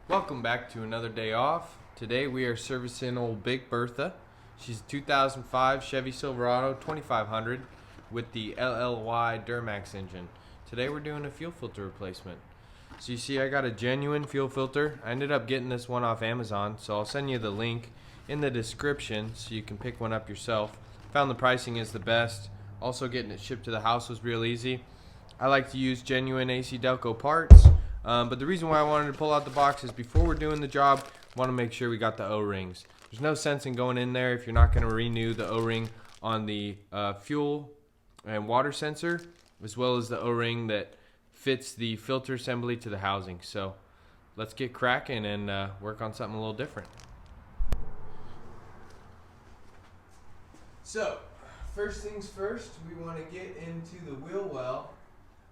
Welcome back to another day off. Today we are servicing old Big Bertha. She's a 2005 Chevy Silverado 2500 with the LLY Duramax engine. Today we're doing a fuel filter replacement. So you see I got a genuine fuel filter. I ended up getting this one off Amazon, so I'll send you the link in the description so you can pick one up yourself. Found the pricing is the best. Also getting it shipped to the house was real easy. I like to use genuine AC Delco parts. But the reason why I wanted to pull out the box is before we're doing the job, I want to make sure we got the O-rings. There's no sense in going in there if you're not going to renew the O-ring on the fuel and water sensor, as well as the O-ring that fits the filter assembly to the housing. So let's get cracking and work on something a little different. So first things first, we want to get into the wheel well.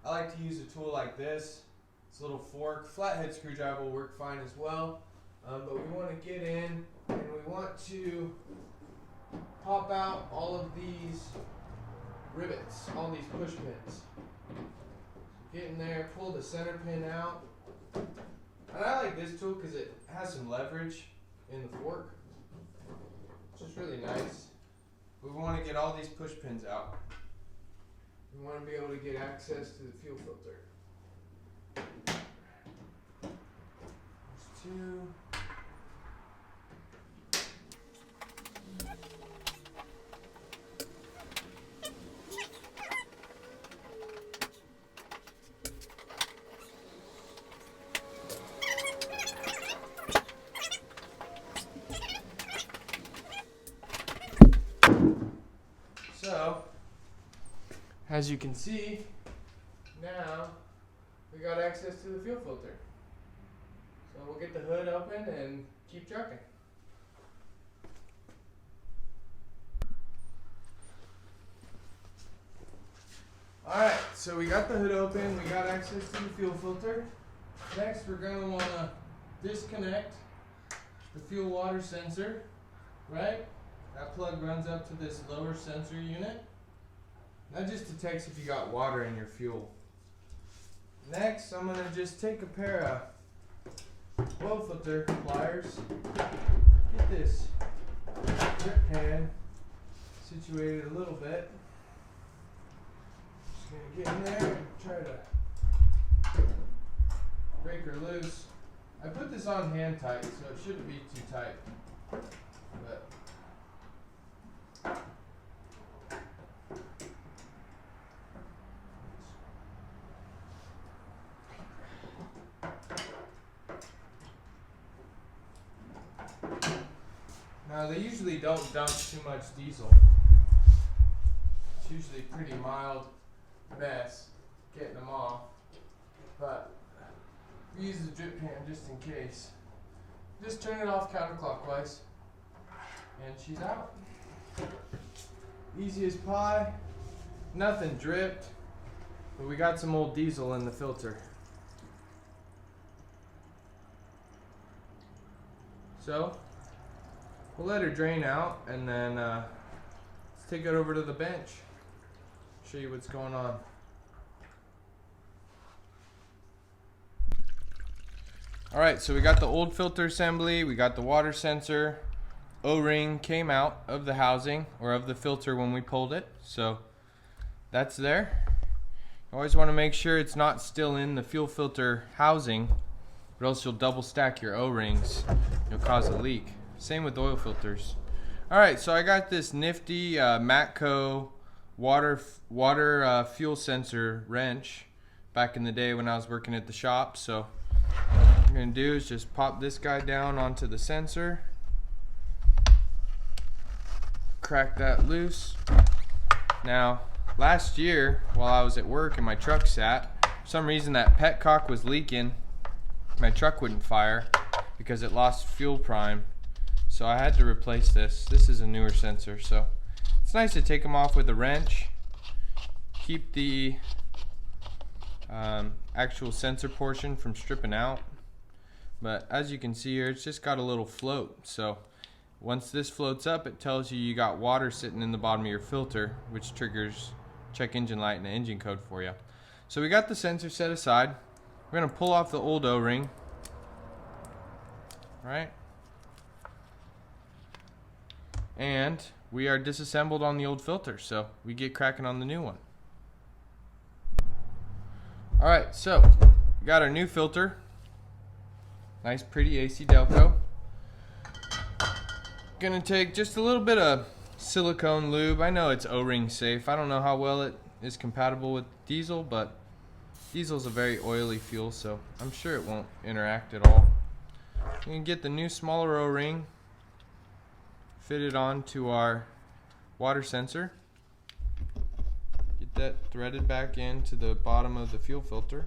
I like to use a tool like this. It's a little fork. Flathead screwdriver will work fine as well. But we want to get in and we want to pop out all of these rivets, all these push pins. Get in there, pull the center pin out. And I like this tool because it has some leverage in the fork, which is really nice. We want to get all these push pins out. We want to be able to get access to the fuel filter. Two. So, as you can see, now we got access to the fuel filter. So we'll get the hood open and keep trucking. Alright, so we got the hood open, we got access to the fuel filter. Next we're going to want to disconnect the fuel water sensor, right? That plug runs up to this lower sensor unit. That just detects if you got water in your fuel. Next I'm going to just take a pair of oil filter pliers, get this drip pan situated a little bit. Just gonna get in there and try to break her loose. I put this on hand tight, so it shouldn't be too tight. But now they usually don't dump too much diesel. It's usually a pretty mild mess getting them off, but we use the drip pan just in case. Just turn it off counterclockwise and she's out. Easy as pie, nothing dripped, but we got some old diesel in the filter. So we'll let her drain out and then let's take it over to the bench. Show you what's going on. Alright, so we got the old filter assembly, we got the water sensor. O-ring came out of the housing or of the filter when we pulled it. So that's there. You always want to make sure it's not still in the fuel filter housing, or else you'll double stack your O-rings. You'll cause a leak. Same with oil filters. Alright, so I got this nifty Matco water fuel sensor wrench back in the day when I was working at the shop. So what I'm going to do is just pop this guy down onto the sensor, crack that loose. Now last year while I was at work and my truck sat, for some reason that petcock was leaking. My truck wouldn't fire because it lost fuel prime. So I had to replace this. This is a newer sensor, so it's nice to take them off with a wrench. Keep the actual sensor portion from stripping out. But as you can see here, it's just got a little float. So once this floats up, it tells you got water sitting in the bottom of your filter, which triggers check engine light and the engine code for you. So we got the sensor set aside. We're going to pull off the old O-ring. right? And we are disassembled on the old filter, so we get cracking on the new one. Alright, so we got our new filter. Nice pretty AC Delco. Gonna take just a little bit of silicone lube. I know it's O-ring safe. I don't know how well it is compatible with diesel, but diesel's a very oily fuel, so I'm sure it won't interact at all. You can get the new smaller O-ring fitted onto our water sensor. Get that threaded back into the bottom of the fuel filter.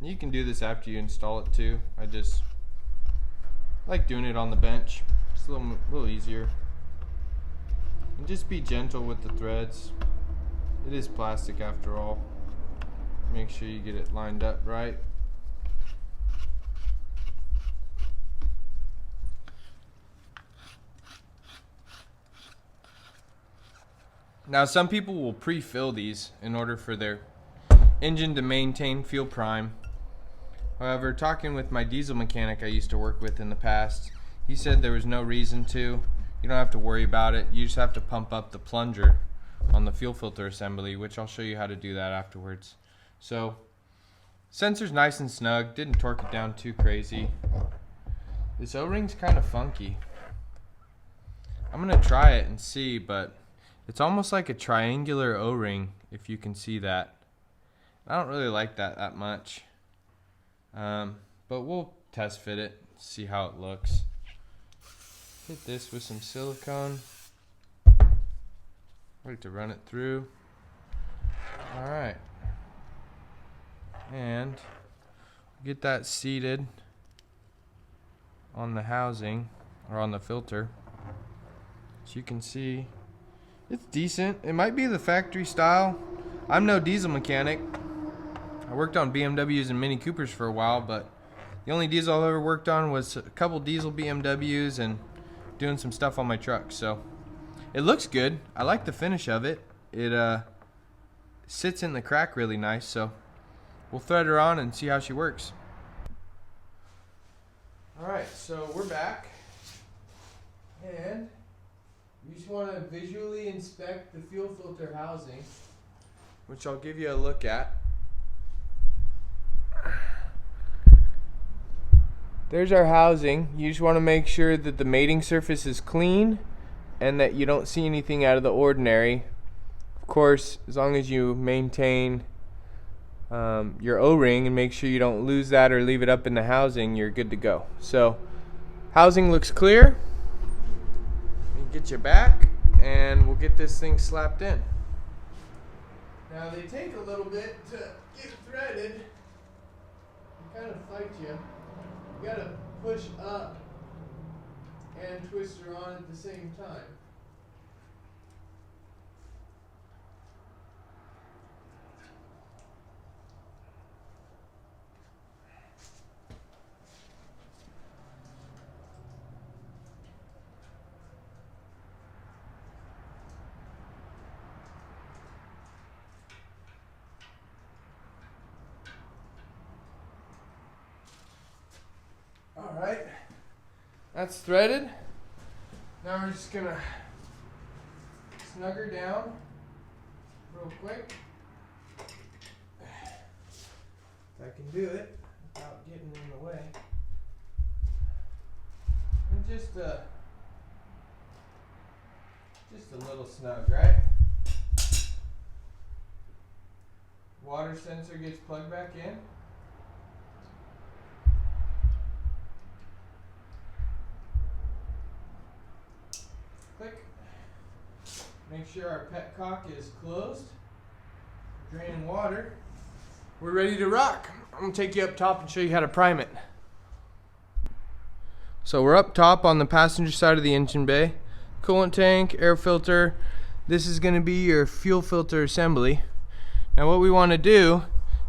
You can do this after you install it too. I just like doing it on the bench. It's a little easier. And just be gentle with the threads. It is plastic after all. Make sure you get it lined up right. Now some people will pre-fill these in order for their engine to maintain fuel prime. However, talking with my diesel mechanic I used to work with in the past, he said there was no reason to. You don't have to worry about it. You just have to pump up the plunger on the fuel filter assembly, which I'll show you how to do that afterwards. So, sensor's nice and snug, didn't torque it down too crazy. This O-ring's kind of funky. I'm gonna try it and see, but it's almost like a triangular O-ring, if you can see that. I don't really like that much. But we'll test fit it, see how it looks. Hit this with some silicone. Wait to run it through. Alright. And get that seated on the housing, or on the filter. So you can see it's decent. It might be the factory style. I'm no diesel mechanic. I worked on BMWs and Mini Coopers for a while, but the only diesel I've ever worked on was a couple diesel BMWs and doing some stuff on my truck. So it looks good. I like the finish of it. It sits in the crack really nice, so we'll thread her on and see how she works. Alright, so we're back. And you just want to visually inspect the fuel filter housing, which I'll give you a look at. There's our housing. You just want to make sure that the mating surface is clean and that you don't see anything out of the ordinary. Of course, as long as you maintain your O-ring and make sure you don't lose that or leave it up in the housing, you're good to go. So, housing looks clear. Get you back and we'll get this thing slapped in. Now they take a little bit to get threaded. They kind of fight you. You gotta push up and twist her on at the same time. Alright, that's threaded. Now we're just gonna snug her down real quick. If I can do it without getting in the way. And just a little snug, right? Water sensor gets plugged back in. Click. Make sure our petcock is closed. Draining water. We're ready to rock. I'm going to take you up top and show you how to prime it. So we're up top on the passenger side of the engine bay. Coolant tank, air filter. This is going to be your fuel filter assembly. Now what we want to do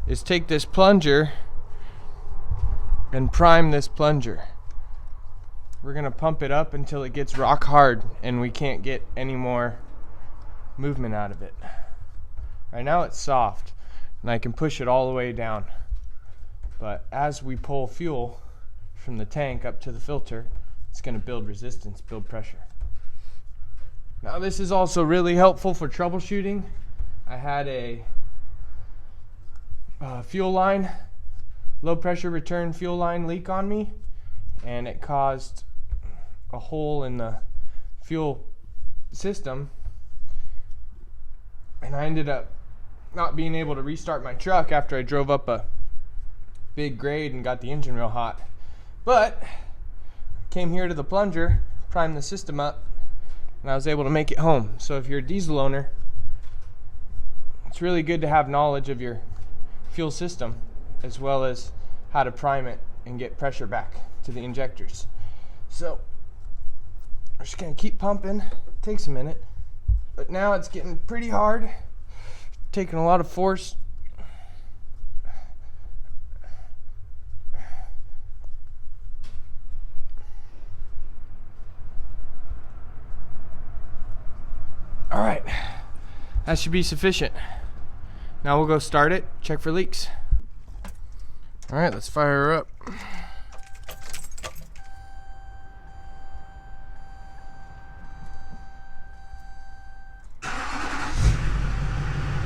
is take this plunger and prime this plunger. We're going to pump it up until it gets rock hard and we can't get any more movement out of it. Right now it's soft and I can push it all the way down. But as we pull fuel, from the tank up to the filter, it's going to build resistance, build pressure. Now this is also really helpful for troubleshooting. I had a fuel line, low pressure return fuel line leak on me, and it caused a hole in the fuel system, and I ended up not being able to restart my truck after I drove up a big grade and got the engine real hot. But came here to the plunger, primed the system up, and I was able to make it home. So if you're a diesel owner, it's really good to have knowledge of your fuel system as well as how to prime it and get pressure back to the injectors. So we're just gonna keep pumping. It takes a minute, but now it's getting pretty hard, taking a lot of force. All right, that should be sufficient. Now we'll go start it, check for leaks. All right, let's fire her up.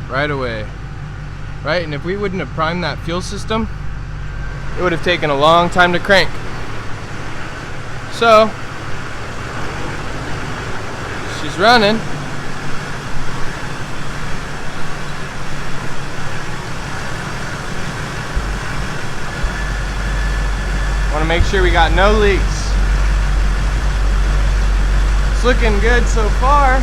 Right away. Right, and if we wouldn't have primed that fuel system, it would have taken a long time to crank. So, she's running. Want to make sure we got no leaks. It's looking good so far.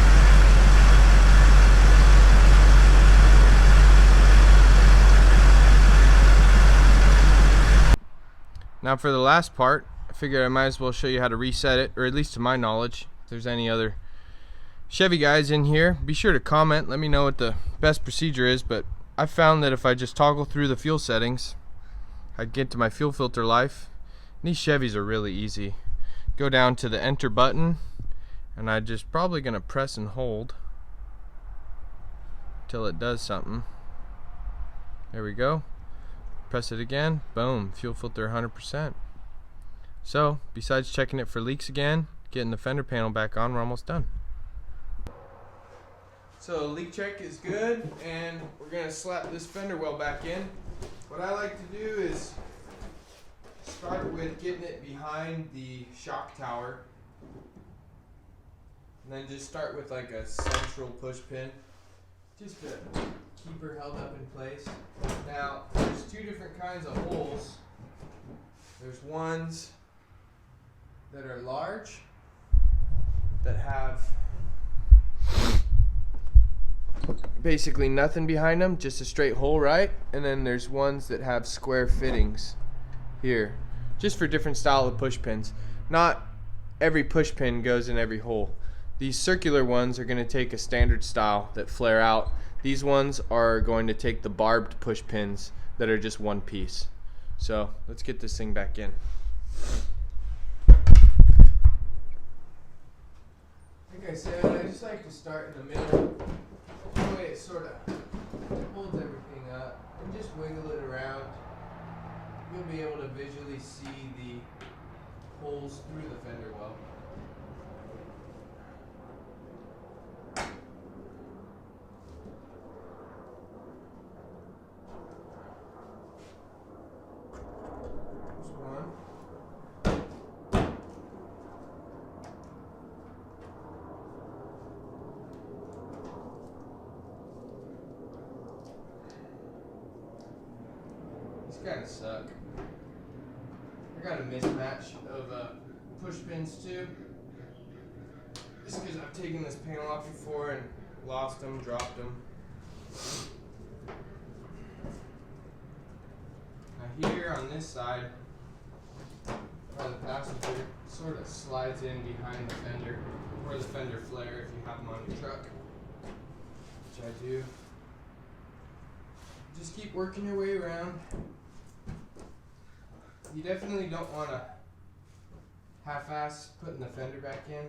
Now for the last part, I figured I might as well show you how to reset it, or at least to my knowledge. If there's any other Chevy guys in here, be sure to comment, let me know what the best procedure is, but I found that if I just toggle through the fuel settings, I'd get to my fuel filter life. And these Chevys are really easy. Go down to the enter button, and I'm just probably gonna press and hold till it does something. There we go. Press it again, boom, fuel filter 100%. So, besides checking it for leaks again, getting the fender panel back on, we're almost done. So leak check is good, and we're gonna slap this fender well back in. What I like to do is start with getting it behind the shock tower, and then just start with like a central push pin, just to keep her held up in place. Now, there's two different kinds of holes. There's ones that are large, that have basically nothing behind them, just a straight hole, right? And then there's ones that have square fittings here, just for different style of push pins. Not every push pin goes in every hole. These circular ones are going to take a standard style that flare out. These ones are going to take the barbed push pins that are just one piece. So let's get this thing back in. Like I said, I just like to start in the middle. That way it sort of holds everything up, and just wiggle it around. You'll be able to visually see the holes through the fender well. There's one. These kind of suck. I got a mismatch of push pins too. Just because I've taken this panel off before and lost them, dropped them. Now here on this side, the passenger sort of slides in behind the fender, or the fender flare if you have them on your truck, which I do. Just keep working your way around. You definitely don't want to half-ass putting the fender back in,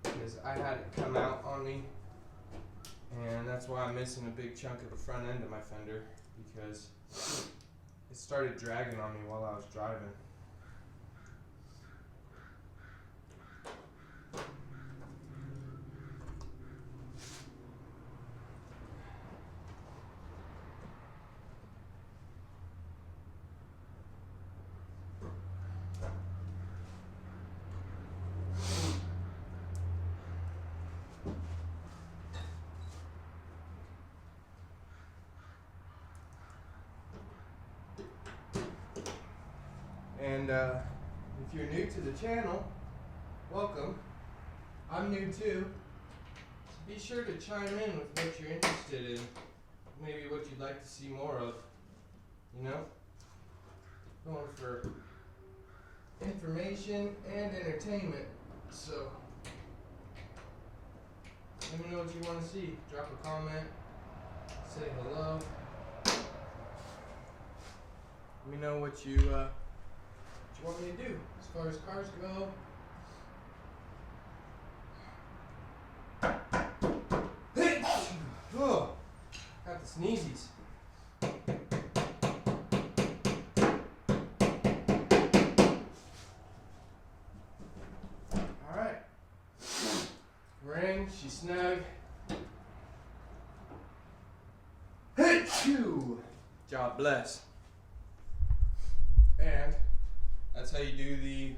because I had it come out on me, and that's why I'm missing a big chunk of the front end of my fender, because it started dragging on me while I was driving. And if you're new to the channel, welcome. I'm new too. Be sure to chime in with what you're interested in, maybe what you'd like to see more of, you know? Going for information and entertainment, so let me know what you want to see. Drop a comment, say hello. Let me know what you want me to do as far as cars go. Oh, got the sneezies. Alright. We're in, she's snug. God bless. And that's how you do the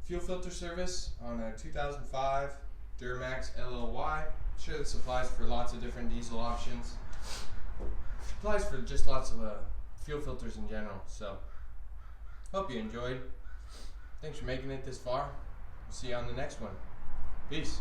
fuel filter service on a 2005 Duramax LLY. I'm sure this applies for lots of different diesel options. Applies for just lots of fuel filters in general. So, hope you enjoyed. Thanks for making it this far. See you on the next one. Peace.